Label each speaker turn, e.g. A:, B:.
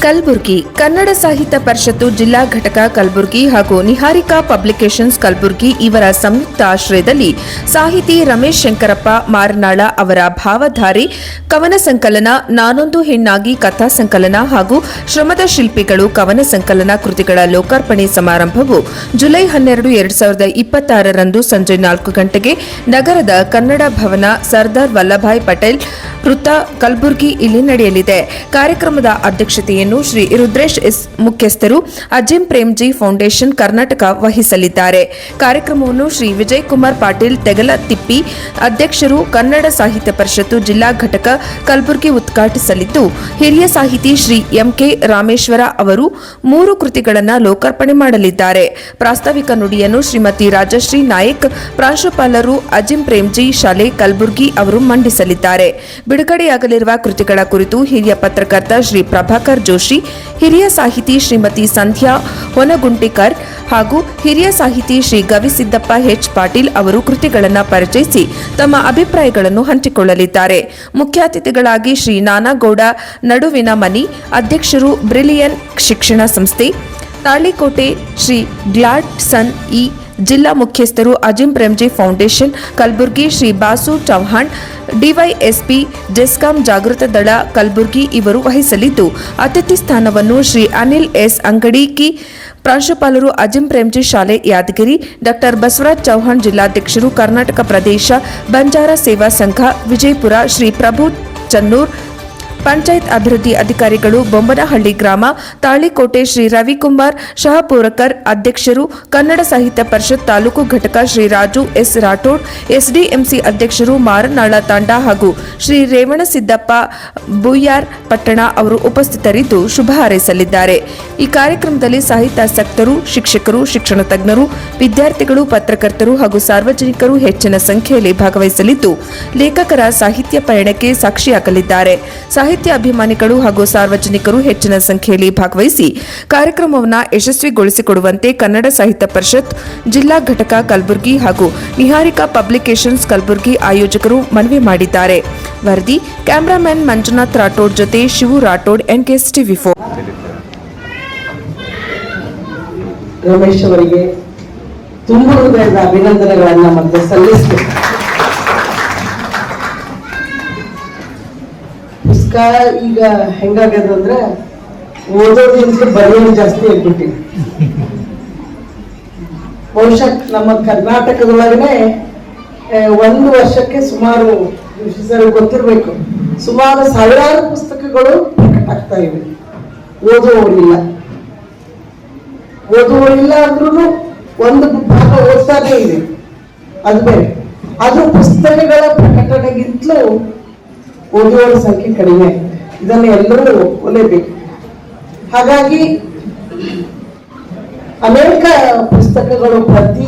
A: ಕಲಬುರಗಿ ಕನ್ನಡ ಸಾಹಿತ್ಯ ಪರಿಷತ್ತು ಜಿಲ್ಲಾ ಘಟಕ ಕಲಬುರಗಿ ಹಾಗೂ ನಿಹಾರಿಕಾ ಪಬ್ಲಿಕೇಶನ್ಸ್ ಕಲಬುರಗಿ ಇವರ ಸಂಯುಕ್ತ ಆಶ್ರಯದಲ್ಲಿ ಸಾಹಿತಿ ರಮೇಶ್ ಶಂಕರಪ್ಪ ಮಾರನಾಳ ಅವರ ಭಾವಧಾರೆ ಕವನ ಸಂಕಲನ ನಾನೊಂದು ಹೆಣ್ಣಾಗಿ ಕಥಾ ಸಂಕಲನ ಹಾಗೂ ಶ್ರಮದ ಶಿಲ್ಪಿಗಳು ಕವನ ಸಂಕಲನ ಕೃತಿಗಳ ಲೋಕಾರ್ಪಣೆ ಸಮಾರಂಭವು ಜುಲೈ 12, 2026ರಂದು ಸಂಜೆ 4 ಗಂಟೆಗೆ ನಗರದ ಕನ್ನಡ ಭವನ ಸರ್ದಾರ್ ವಲ್ಲಭಾಯ್ ಪಟೇಲ್ ವೃತ್ತ ಕಲಬುರಗಿ ಇಲ್ಲಿ ನಡೆಯಲಿದೆ. ಕಾರ್ಯಕ್ರಮದ ಅಧ್ಯಕ್ಷತೆಯನ್ನು ಶ್ರೀ ರುದ್ರೇಶ್ ಎಸ್ ಮುಖ್ಯಸ್ಥರು, ಅಜಿಂ ಪ್ರೇಮ್ಜಿ ಫೌಂಡೇಶನ್ ಕರ್ನಾಟಕ ವಹಿಸಲಿದ್ದಾರೆ. ಕಾರ್ಯಕ್ರಮವನ್ನು ಶ್ರೀ ವಿಜಯ್ ಕುಮಾರ್ ಪಾಟೀಲ್ ತೆಗಲತಿಪ್ಪಿ ಅಧ್ಯಕ್ಷರು ಕನ್ನಡ ಸಾಹಿತ್ಯ ಪರಿಷತ್ತು ಜಿಲ್ಲಾ ಘಟಕ ಕಲಬುರಗಿ ಉದ್ಘಾಟಿಸಲಿದ್ದು, ಹಿರಿಯ ಸಾಹಿತಿ ಶ್ರೀ ಎಂಕೆ ರಾಮೇಶ್ವರ ಅವರು 3 ಕೃತಿಗಳನ್ನು ಲೋಕಾರ್ಪಣೆ ಮಾಡಲಿದ್ದಾರೆ. ಪ್ರಾಸ್ತಾವಿಕ ನುಡಿಯನ್ನು ಶ್ರೀಮತಿ ರಾಜಶ್ರೀ ನಾಯಕ್, ಪ್ರಾಂಶುಪಾಲರು ಅಜಿಂ ಪ್ರೇಮ್ಜಿ ಶಾಲೆ ಕಲಬುರಗಿ ಅವರು ಮಂಡಿಸಲಿದ್ದಾರೆ. ಬಿಡುಗಡೆಯಾಗಲಿರುವ ಕೃತಿಗಳ ಕುರಿತು ಹಿರಿಯ ಪತ್ರಕರ್ತ ಶ್ರೀ ಪ್ರಭಾಕರ್ ಜೋಶಿ, ಹಿರಿಯ ಸಾಹಿತಿ ಶ್ರೀಮತಿ ಸಂಧ್ಯಾ ಹೊನಗುಂಟಿಕರ್ ಹಾಗೂ ಹಿರಿಯ ಸಾಹಿತಿ ಶ್ರೀ ಗವಿಸಿದ್ದಪ್ಪ ಎಚ್ ಪಾಟೀಲ್ ಅವರು ಕೃತಿಗಳನ್ನು ಪರಿಚಯಿಸಿ ತಮ್ಮ ಅಭಿಪ್ರಾಯಗಳನ್ನು ಹಂಚಿಕೊಳ್ಳಲಿದ್ದಾರೆ. ಮುಖ್ಯ ಅತಿಥಿಗಳಾಗಿ ಶ್ರೀ ನಾನಾಗೌಡ ನಡುವಿನ ಮನಿ, ಅಧ್ಯಕ್ಷರು ಬ್ರಿಲಿಯನ್ ಶಿಕ್ಷಣ ಸಂಸ್ಥೆ ತಾಳಿಕೋಟೆ, ಶ್ರೀ ಗ್ಲಾಡ್ ಸನ್ ಇ, ಜಿಲ್ಲಾ ಮುಖ್ಯಸ್ಥರು ಅಜಿಂ ಪ್ರೇಮ್ಜಿ ಫೌಂಡೇಶನ್ ಕಲಬುರಗಿ ಶ್ರೀ ಬಾಸು ಚೌಹಾಣ್, ಡಿವೈಎಸ್ಪಿ ಜೆಸ್ಕಾಂ ಜಾಗೃತ ದಳ ಕಲಬುರಗಿ ಇವರು ವಹಿಸಲಿದ್ದು, ಅತಿಥಿ ಸ್ಥಾನವನ್ನು ಶ್ರೀ ಅನಿಲ್ ಎಸ್ ಅಂಗಡಿಕಿ, ಪ್ರಾಂಶುಪಾಲರು ಅಜಿಂ ಪ್ರೇಮ್ಜಿ ಶಾಲೆ ಯಾದಗಿರಿ, ಡಾಕ್ಟರ್ ಬಸವರಾಜ್ ಚೌಹಾಣ್ ಜಿಲ್ಲಾಧ್ಯಕ್ಷರು ಕರ್ನಾಟಕ ಪ್ರದೇಶ ಬಂಜಾರ ಸೇವಾ ಸಂಘ ವಿಜಯಪುರ, ಶ್ರೀ ಪ್ರಭು ಚನ್ನೂರ್, ಪಂಚಾಯತ್ ಅಭಿವೃದ್ಧಿ ಅಧಿಕಾರಿಗಳು ಬೊಮ್ಮನಹಳ್ಳಿ ಗ್ರಾಮ ತಾಳಿಕೋಟೆ, ಶ್ರೀ ರವಿಕುಮಾರ್ ಶಹಪುರಕರ್ ಅಧ್ಯಕ್ಷರು ಕನ್ನಡ ಸಾಹಿತ್ಯ ಪರಿಷತ್ ತಾಲೂಕು ಘಟಕ ಶ್ರೀ ರಾಜು ಎಸ್ ರಾಠೋಡ್, ಎಸ್ಡಿಎಂಸಿ ಅಧ್ಯಕ್ಷರು ಮಾರನಾಳ ತಾಂಡ ಹಾಗೂ ಶ್ರೀ ರೇವಣಸಿದ್ದಪ್ಪ ಬುಯ್ಯಾರ್ ಪಟ್ಟಣ ಅವರು ಉಪಸ್ಥಿತರಿದ್ದು ಶುಭ ಹಾರೈಸಲಿದ್ದಾರೆ. ಈ ಕಾರ್ಯಕ್ರಮದಲ್ಲಿ ಸಾಹಿತ್ಯಾಸಕ್ತರು, ಶಿಕ್ಷಕರು, ಶಿಕ್ಷಣ ತಜ್ಞರು, ವಿದ್ಯಾರ್ಥಿಗಳು, ಪತ್ರಕರ್ತರು ಹಾಗೂ ಸಾರ್ವಜನಿಕರು ಹೆಚ್ಚಿನ ಸಂಖ್ಯೆಯಲ್ಲಿ ಭಾಗವಹಿಸಲಿದ್ದು, ಲೇಖಕರ ಸಾಹಿತ್ಯ ಪಯಣಕ್ಕೆ ಸಾಕ್ಷಿಯಾಗಲಿದ್ದಾರೆ. ಸಾಹಿತ್ಯ ಅಭಿಮಾನಿಗಳು ಹಾಗೂ ಸಾರ್ವಜನಿಕರು ಹೆಚ್ಚಿನ ಸಂಖ್ಯೆಯಲ್ಲಿ ಭಾಗವಹಿಸಿ ಕಾರ್ಯಕ್ರಮವನ್ನು ಯಶಸ್ವಿಗೊಳಿಸಿಕೊಡುವಂತೆ ಕನ್ನಡ ಸಾಹಿತ್ಯ ಪರಿಷತ್ ಜಿಲ್ಲಾ ಘಟಕ ಕಲಬುರಗಿ ಹಾಗೂ ನಿಹಾರಿಕಾ ಪಬ್ಲಿಕೇಶನ್ಸ್ ಕಲಬುರಗಿ ಆಯೋಜಕರು ಮನವಿ ಮಾಡಿದ್ದಾರೆ. ವರದಿ ಕ್ಯಾಮರಾಮನ್ ಮಂಜುನಾಥ್ ರಾಠೋಡ್ ಜೊತೆ ಶಿವು ರಾಠೋಡ್, ಎನ್ಕೆಎಸ್ ಟಿವಿ4.
B: ರಮೇಶ್ ಅವರಿಗೆ ತುಂಬ ಹೃದಯದ ಅಭಿನಂದನೆಗಳನ್ನು ಮತ್ತೆ ಸಲ್ಲಿಸಬೇಕು. ಪುಸ್ತಕ ಈಗ ಹೆಂಗಾಗ್ಯದಂದ್ರೆ ಓದೋದ್ರಿಂದ ಬರೆಯೋದು ಜಾಸ್ತಿ ಆಗ್ಬಿಟ್ಟಿದೆ. ಬಹುಶಃ ನಮ್ಮ ಕರ್ನಾಟಕದೊಳಗನೆ 1 ವರ್ಷಕ್ಕೆ ಸುಮಾರು ಗೊತ್ತಿರಬೇಕು, ಸುಮಾರು 1000 ಪುಸ್ತಕಗಳು ಪ್ರಕಟ ಆಗ್ತಾ ಇವೆ. ಓದುವವರಿಲ್ಲ ಅಂದ್ರೂ ಒಂದು ಭಾಗ ಓದ್ತಾನೆ ಇದೆ, ಅದು ಬೇರೆ. ಅದು ಪುಸ್ತಕಗಳ ಪ್ರಕಟಣೆಗಿಂತಲೂ ಓದುವವರ ಸಂಖ್ಯೆ ಕಡಿಮೆ. ಇದನ್ನು ಎಲ್ಲರೂ ಒಲೇಬೇಕು. ಹಾಗಾಗಿ ಅನೇಕ ಪುಸ್ತಕಗಳು ಪ್ರತಿ